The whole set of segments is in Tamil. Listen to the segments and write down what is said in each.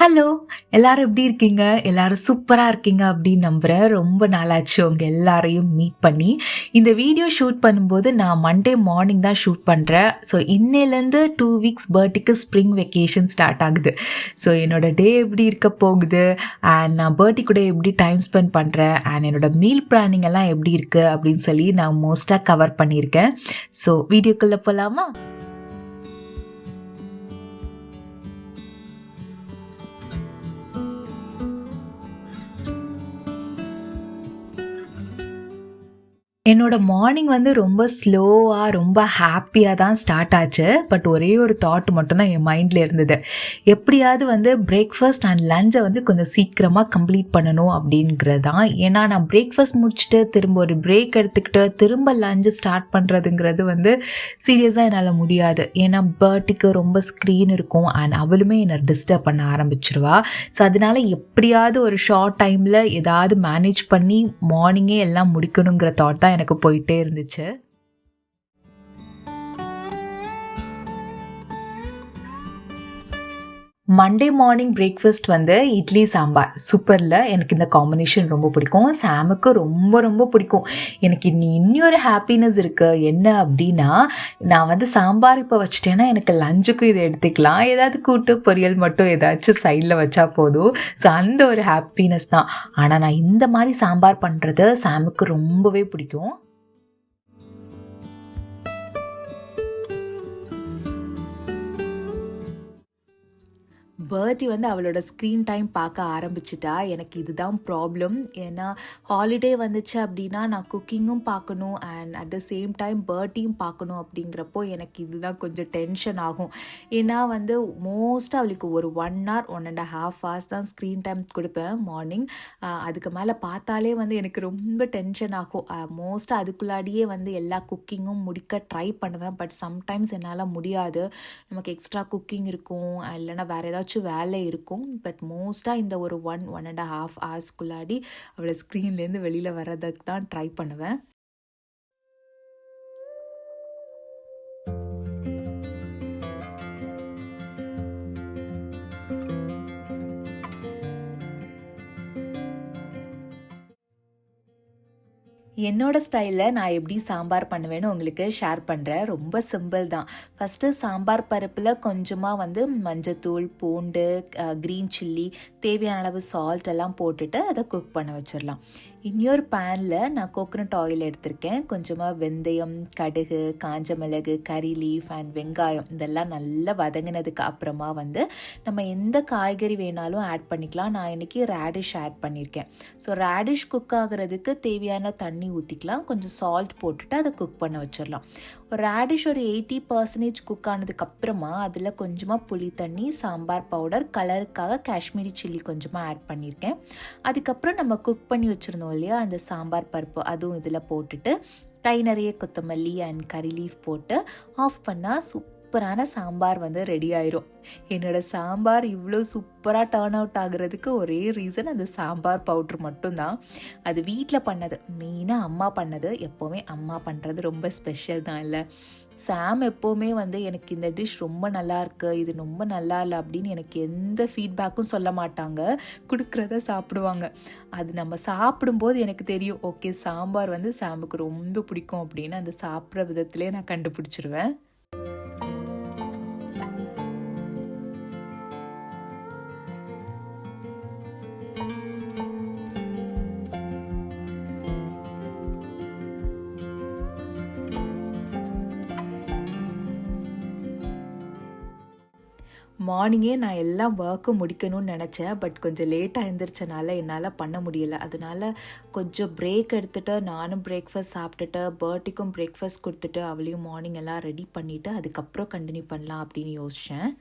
ஹலோ! எல்லாரும் எப்படி இருக்கீங்க? எல்லாரும் சூப்பரா இருக்கீங்க அப்படின்னு நம்புறேன். ரொம்ப நாளாச்சு உங்க எல்லாரையும் மீட் பண்ணி. இந்த வீடியோ ஷூட் பண்ணும்போது நான் மண்டே மார்னிங் தான் ஷூட் பண்றேன். ஸோ இன்னையிலேருந்து 2 வீக்ஸ் பர்த்டேக்கு ஸ்ப்ரிங் வெக்கேஷன் ஸ்டார்ட் ஆகுது. ஸோ என்னோட டே எப்படி இருக்க போகுது, அண்ட் நான் பர்த்டே கூட எப்படி டைம் ஸ்பெண்ட் பண்றேன், அண்ட் என்னோட மீல் பிளானிங் எல்லாம் எப்படி இருக்கு அப்படின்னு சொல்லி நான் மோஸ்ட்டா கவர் பண்ணியிருக்கேன். ஸோ வீடியோக்குள்ள போலாமா? என்னோட மார்னிங் வந்து ரொம்ப ஸ்லோவா, ரொம்ப ஹாப்பியா தான் ஸ்டார்ட் ஆச்சு. பட் ஒரே ஒரு தாட் மட்டும் தான் என் மைண்ட்ல இருந்தது. எப்படியாவது வந்து பிரேக்ஃபாஸ்ட் அண்ட் லஞ்சை வந்து கொஞ்சம் சீக்கிரமா கம்ப்ளீட் பண்ணணும் அப்படிங்கிறது தான். ஏன்னா நான் பிரேக்ஃபாஸ்ட் முடிச்சுட்டு திரும்ப ஒரு பிரேக் எடுத்துக்கிட்டு திரும்ப லஞ்சு ஸ்டார்ட் பண்ணுறதுங்கிறது வந்து சீரியஸாக என்னால் முடியாது. ஏன்னா பர்த்டேக்கு ரொம்ப ஸ்க்ரீன் இருக்கும் அண்ட் அவளுமே என்னை டிஸ்டர்ப் பண்ண ஆரம்பிச்சிருவா. ஸோ அதனால எப்படியாவது ஒரு ஷார்ட் டைமில் ஏதாவது மேனேஜ் பண்ணி மார்னிங்கே எல்லாம் முடிக்கணுங்கிற தாட் தான் எனக்கு போயிட்டே இருந்துச்சு. மண்டே மார்னிங் பிரேக்ஃபாஸ்ட் வந்து இட்லி சாம்பார் சூப்பரில். எனக்கு இந்த காம்பினேஷன் ரொம்ப பிடிக்கும். சாமுக்கு ரொம்ப ரொம்ப பிடிக்கும். எனக்கு இன்னொரு ஹாப்பினஸ் இருக்குது. என்ன அப்படின்னா, நான் வந்து சாம்பார் இப்போ வச்சுட்டேன்னா எனக்கு லஞ்சுக்கும் இதை எடுத்துக்கலாம். ஏதாவது கூட்டு பொரியல் மட்டும் ஏதாச்சும் சைடில் வச்சா போதும். ஸோ அந்த ஒரு ஹாப்பினஸ் தான். ஆனால் நான் இந்த மாதிரி சாம்பார் பண்ணுறது சாமுக்கு ரொம்பவே பிடிக்கும். பர்த்தி வந்து அவளோட ஸ்க்ரீன் டைம் பார்க்க ஆரம்பிச்சிட்டா. எனக்கு இதுதான் ப்ராப்ளம். ஏன்னா ஹாலிடே வந்துச்சு அப்படின்னா நான் குக்கிங்கும் பார்க்கணும் and at the same time பர்த்தியும் பார்க்கணும். அப்படிங்கிறப்போ எனக்கு இதுதான் கொஞ்சம் டென்ஷன் ஆகும். ஏன்னா வந்து மோஸ்ட்டாக அவளுக்கு ஒரு 1 hour 1.5 hours தான் ஸ்க்ரீன் டைம் கொடுப்பேன் மார்னிங். அதுக்கு மேலே பார்த்தாலே வந்து எனக்கு ரொம்ப டென்ஷன் ஆகும். மோஸ்ட்டாக அதுக்குள்ளாடியே வந்து எல்லா குக்கிங்கும் முடிக்க ட்ரை பண்ணுவேன். பட் சம்டைம்ஸ் என்னால் முடியாது. நமக்கு எக்ஸ்ட்ரா குக்கிங் இருக்கும், இல்லைன்னா வேறு ஏதாச்சும் வேலை இருக்கும். பட் மோஸ்ட்டாக இந்த ஒரு 1.5 hours அவளை ஸ்க்ரீன்லேருந்து வெளியில் வர்றதுக்கு தான் ட்ரை பண்ணுவேன். என்னோட ஸ்டைலில் நான் எப்படி சாம்பார் பண்ணுவேன்னு உங்களுக்கு ஷேர் பண்ணுறேன். ரொம்ப சிம்பிள் தான். ஃபஸ்ட்டு சாம்பார் பருப்பில் கொஞ்சமாக வந்து மஞ்சத்தூள், பூண்டு, க்ரீன் சில்லி, தேவையான அளவு சால்ட் எல்லாம் போட்டுட்டு அதை குக் பண்ண வச்சிடலாம். இன்னொரு பேனில் நான் கோகனட் ஆயில் எடுத்திருக்கேன். கொஞ்சமாக வெந்தயம், கடுகு, காஞ்ச மிளகு, கறி லீஃப் அண்ட் வெங்காயம் இதெல்லாம் நல்லா வதங்கினதுக்கு அப்புறமா வந்து நம்ம எந்த காய்கறி வேணாலும் ஆட் பண்ணிக்கலாம். நான் இன்றைக்கி ரேடிஷ் ஆட் பண்ணியிருக்கேன். ஸோ ரேடிஷ் குக் ஆகிறதுக்கு தேவையான தண்ணி ஊற்றிக்கலாம். கொஞ்சம் சால்ட் போட்டுட்டு அதை குக் பண்ண வச்சிடலாம். ஒரு ரேடிஷ் ஒரு 80% குக் ஆனதுக்கப்புறமா அதில் கொஞ்சமாக புளி தண்ணி, சாம்பார் பவுடர், கலருக்காக காஷ்மீரி சில்லி கொஞ்சமாக ஆட் பண்ணியிருக்கேன். அதுக்கப்புறம் நம்ம குக் பண்ணி வச்சுருந்தோம் இல்லையா அந்த சாம்பார் பருப்பு, அதுவும் இதில் போட்டுட்டு கை நிறைய கொத்தமல்லி அண்ட் கறி லீஃப் போட்டு ஆஃப் பண்ணால் சூப்பரான சாம்பார் வந்து ரெடி ஆயிரும். என்னோடய சாம்பார் இவ்வளோ சூப்பராக டர்ன் அவுட் ஆகுறதுக்கு ஒரே ரீசன் அந்த சாம்பார் பவுட்ரு மட்டும்தான். அது வீட்டில் பண்ணது, மெயினாக அம்மா பண்ணது. எப்போவுமே அம்மா பண்ணுறது ரொம்ப ஸ்பெஷல் தான் இல்லை? சாம் எப்போவுமே வந்து எனக்கு இந்த டிஷ் ரொம்ப நல்லா இருக்குது, இது ரொம்ப நல்லா இல்லை அப்படின்னு எனக்கு எந்த ஃபீட்பேக்கும் சொல்ல மாட்டாங்க. கொடுக்குறத சாப்பிடுவாங்க. அது நம்ம சாப்பிடும்போது எனக்கு தெரியும், ஓகே சாம்பார் வந்து சாமுக்கு ரொம்ப பிடிக்கும் அப்படின்னு. அந்த சாப்பிட்ற விதத்திலே நான் கண்டுபிடிச்சிருவேன். மார்னிங்கே நான் எல்லாம் ஒர்க்கும் முடிக்கணும்னு நினச்சேன். பட் கொஞ்சம் லேட்டாக எழுந்திரிச்சனால என்னால் பண்ண முடியலை. அதனால் கொஞ்சம் பிரேக் எடுத்துகிட்டு நானும் பிரேக்ஃபாஸ்ட் சாப்பிட்டுட்டு பர்த்திக்கும் பிரேக்ஃபாஸ்ட் கொடுத்துட்டு அவளையும் மார்னிங் எல்லாம் ரெடி பண்ணிவிட்டு அதுக்கப்புறம் கண்டினியூ பண்ணலாம் அப்படின்னு யோசித்தேன்.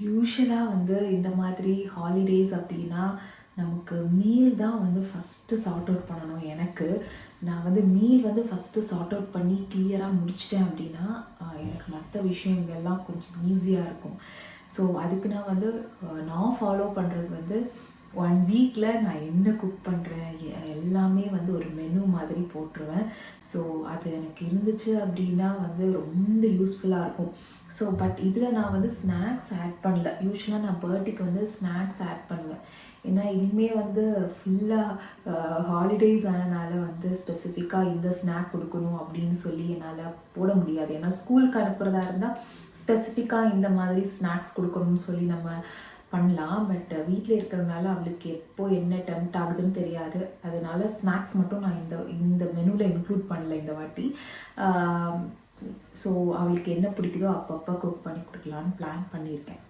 யூஷுவலாக வந்து இந்த மாதிரி ஹாலிடேஸ் அப்படின்னா நமக்கு மீல் தான் வந்து ஃபஸ்ட்டு சார்ட் அவுட் பண்ணணும். நான் வந்து மீல் வந்து ஃபஸ்ட்டு சார்ட் அவுட் பண்ணி கிளியராக முடிச்சிட்டேன் அப்படின்னா எனக்கு மற்ற விஷயங்கள்லாம் கொஞ்சம் ஈஸியாக இருக்கும். ஸோ அதுக்கு நான் வந்து நான் ஃபாலோ பண்ணுறது வந்து 1 வீக்கில் நான் என்ன குக் பண்ணுறேன் எல்லாமே வந்து ஒரு மெனு மாதிரி போட்டுருவேன். ஸோ அது எனக்கு இருந்துச்சு அப்படின்னா வந்து ரொம்ப யூஸ்ஃபுல்லாக இருக்கும். ஸோ பட் இதில் நான் வந்து ஸ்நாக்ஸ் ஆட் பண்ணல. யூஸ்வலாக நான் பர்த்டேக்கு வந்து ஸ்நாக்ஸ் ஆட் பண்ணுவேன். ஏன்னா இனிமேல் வந்து ஃபுல்லாக ஹாலிடேஸ் ஆனனால வந்து ஸ்பெசிஃபிக்காக இந்த ஸ்நாக் கொடுக்கணும் அப்படின்னு சொல்லி என்னால் போட முடியாது. ஏன்னா ஸ்கூலுக்கு அனுப்புகிறதா இருந்தால் ஸ்பெசிஃபிக்காக இந்த மாதிரி ஸ்நாக்ஸ் கொடுக்கணும்னு சொல்லி நம்ம பண்ணலாம். பட் வீட்டில் இருக்கிறதுனால அவளுக்கு எப்போ என்ன டெம்ப்ட் ஆகுதுன்னு தெரியாது. அதனால ஸ்நாக்ஸ் மட்டும் நான் இந்த மெனுவில் இன்க்ளூட் பண்ணல இந்த வாட்டி. ஸோ அவளுக்கு என்ன பிடிக்குதோ அப்பப்போ குக் பண்ணி கொடுக்கலான்னு பிளான் பண்ணியிருக்கேன்.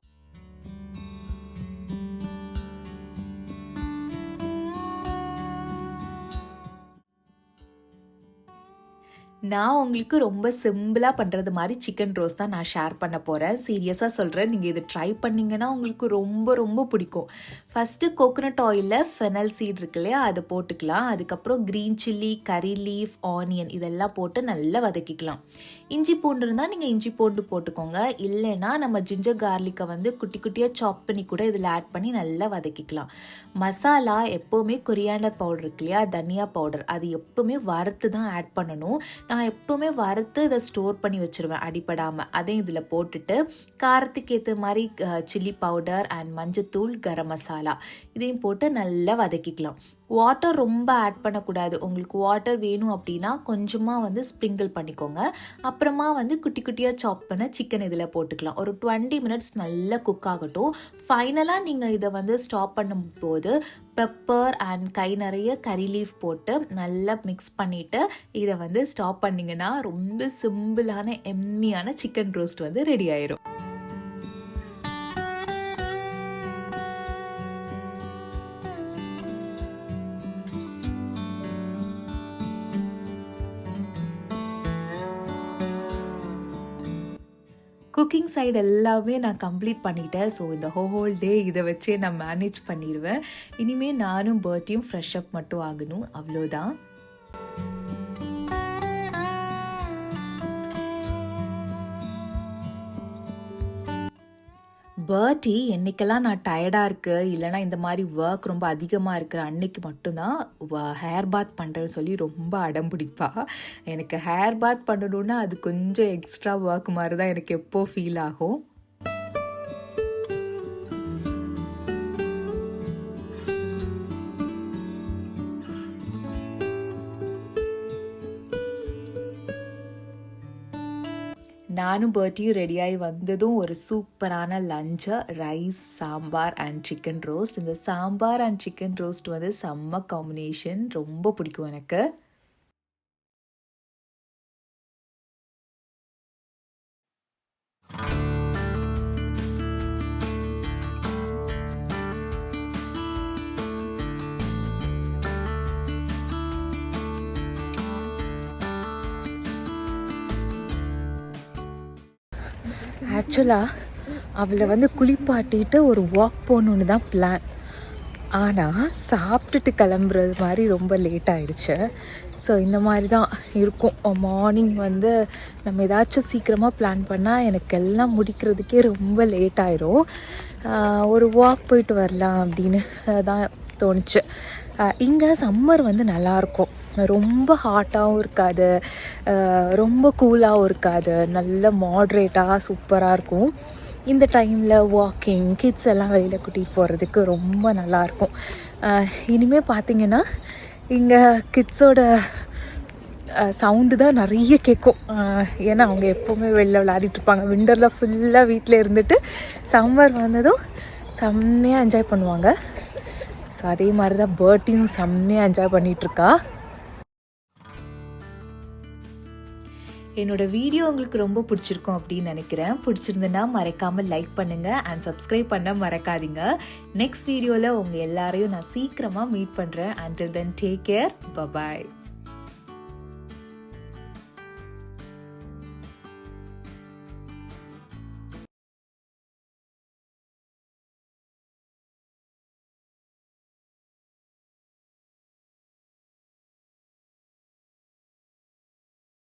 நான் உங்களுக்கு ரொம்ப சிம்பிளாக பண்ணுறது மாதிரி சிக்கன் ரோஸ்ட் தான் நான் ஷேர் பண்ண போகிறேன். சீரியஸாக சொல்கிறேன், நீங்கள் இதை ட்ரை பண்ணிங்கன்னா உங்களுக்கு ரொம்ப ரொம்ப பிடிக்கும். ஃபஸ்ட்டு கோகோனட் ஆயிலில் ஃபெனல் சீட் இருக்கு இல்லையா, அதை போட்டுக்கலாம். அதுக்கப்புறம் க்ரீன் சில்லி, கறி லீஃப், ஆனியன் இதெல்லாம் போட்டு நல்லா வதக்கிக்கலாம். இஞ்சி பூண்டு இருந்தால் நீங்கள் இஞ்சி பூண்டு போட்டுக்கோங்க. இல்லைன்னா நம்ம ஜிஞ்சர் கார்லிக்கை வந்து குட்டி குட்டியாக சாப் பண்ணி கூட இதில் ஆட் பண்ணி நல்லா வதக்கிக்கலாம். மசாலா எப்போவுமே கொரியாண்டர் பவுடர் இருக்கு இல்லையா, தனியா பவுடர், அது எப்போவுமே வறுத்து தான் ஆட் பண்ணணும். நான் எப்போவுமே வறுத்து இதை ஸ்டோர் பண்ணி வச்சுருவேன் அடிப்படாமல். அதையும் இதில் போட்டுட்டு காரத்துக்கு ஏற்ற மாதிரி சில்லி பவுடர் அண்ட் மஞ்சத்தூள், கரம் மசாலா இதையும் போட்டு நல்லா வதக்கிக்கலாம். வாட்டர் ரொம்ப ஆட் பண்ணக்கூடாது. உங்களுக்கு வாட்டர் வேணும் அப்படின்னா கொஞ்சமாக வந்து ஸ்ப்ரிங்கிள் பண்ணிக்கோங்க. அப்புறமா வந்து குட்டி குட்டியாக சாப் பண்ண சிக்கன் இதில் போட்டுக்கலாம். ஒரு 20 மினிட்ஸ் நல்லா குக் ஆகட்டும். ஃபைனலாக நீங்கள் இதை வந்து ஸ்டாப் பண்ணும்போது பெப்பர் அண்ட் கை நிறைய கறி லீஃப் போட்டு நல்லா மிக்ஸ் பண்ணிவிட்டு இதை வந்து ஸ்டாப் பண்ணிங்கன்னா ரொம்ப சிம்பிளான எம்மியான சிக்கன் ரோஸ்ட் வந்து ரெடி ஆயிரும். குக்கிங் சைடு எல்லாமே நான் கம்ப்ளீட் பண்ணிட்டேன். ஸோ இந்த ஹோல் டே இதை வச்சே நான் மேனேஜ் பண்ணிடுவேன். இனிமேல் நானும் பர்த்தியும் ஃப்ரெஷ் அப் மட்டும் ஆகணும், அவ்வளோதான். பர்த்தி என்னைக்கெல்லாம் நான் டயர்டாக இருக்குது இல்லைனா இந்த மாதிரி ஒர்க் ரொம்ப அதிகமாக இருக்கிற அன்னைக்கு மட்டும்தான் ஹேர் பாத் பண்ணுறேன்னு சொல்லி ரொம்ப அடம் பிடிப்பா. எனக்கு ஹேர் பாத் பண்ணணுன்னா அது கொஞ்சம் எக்ஸ்ட்ரா ஒர்க் மாதிரி தான் எனக்கு எப்போ ஃபீல் ஆகும். நானும் பர்த்தியும் ரெடியாகி வந்ததும் ஒரு சூப்பரான lunch, rice, sambar and chicken roast. இந்த சாம்பார் அண்ட் சிக்கன் ரோஸ்ட் வந்து செம்ம காம்பினேஷன், ரொம்ப பிடிக்கும் எனக்கு. ஆக்சுவலாக அவளை வந்து குளிப்பாட்டிட்டு ஒரு வாக் போகணுன்னு தான் பிளான். ஆனால் சாப்பிட்டுட்டு கிளம்புறது மாதிரி ரொம்ப லேட் ஆகிடுச்சு. ஸோ இந்த மாதிரி தான் இருக்கும். மார்னிங் வந்து நம்ம ஏதாச்சும் சீக்கிரமாக பிளான் பண்ணால் எனக்கு எல்லாம் முடிக்கிறதுக்கே ரொம்ப லேட் ஆயிரும். ஒரு வாக் போயிட்டு வரலாம் அப்படின்னு தான் தோணுச்சு. இங்கே சம்மர் வந்து நல்லாயிருக்கும். ரொம்ப ஹாட்டாகவும் இருக்காது, ரொம்ப கூலாகவும் இருக்காது, நல்ல மாட்ரேட்டாக சூப்பராக இருக்கும். இந்த டைமில் வாக்கிங், கிட்ஸ் எல்லாம் வெளியில் கூட்டிகிட்டு போகிறதுக்கு ரொம்ப நல்லாயிருக்கும். இனிமேல் பார்த்திங்கன்னா இங்கே கிட்ஸோட சவுண்டு தான் நிறைய கேட்கும். ஏன்னா அவங்க எப்போவுமே வெளில விளையாடிட்டுருப்பாங்க. விண்டரில் ஃபுல்லாக வீட்டில் இருந்துட்டு சம்மர் வந்ததும் செம்மையாக என்ஜாய் பண்ணுவாங்க. ஸோ அதே மாதிரி தான் பர்த்தியும் செம்மையாக என்ஜாய் பண்ணிகிட்ருக்கா. என்னோடய வீடியோ உங்களுக்கு ரொம்ப பிடிச்சிருக்கும் அப்படின்னு நினைக்கிறேன். பிடிச்சிருந்துன்னா மறக்காமல் லைக் பண்ணுங்கள் அண்ட் சப்ஸ்கிரைப் பண்ண மறக்காதீங்க. நெக்ஸ்ட் வீடியோவில் உங்கள் எல்லாரையும் நான் சீக்கிரமாக மீட் பண்ணுறேன். until then take care, bye bye.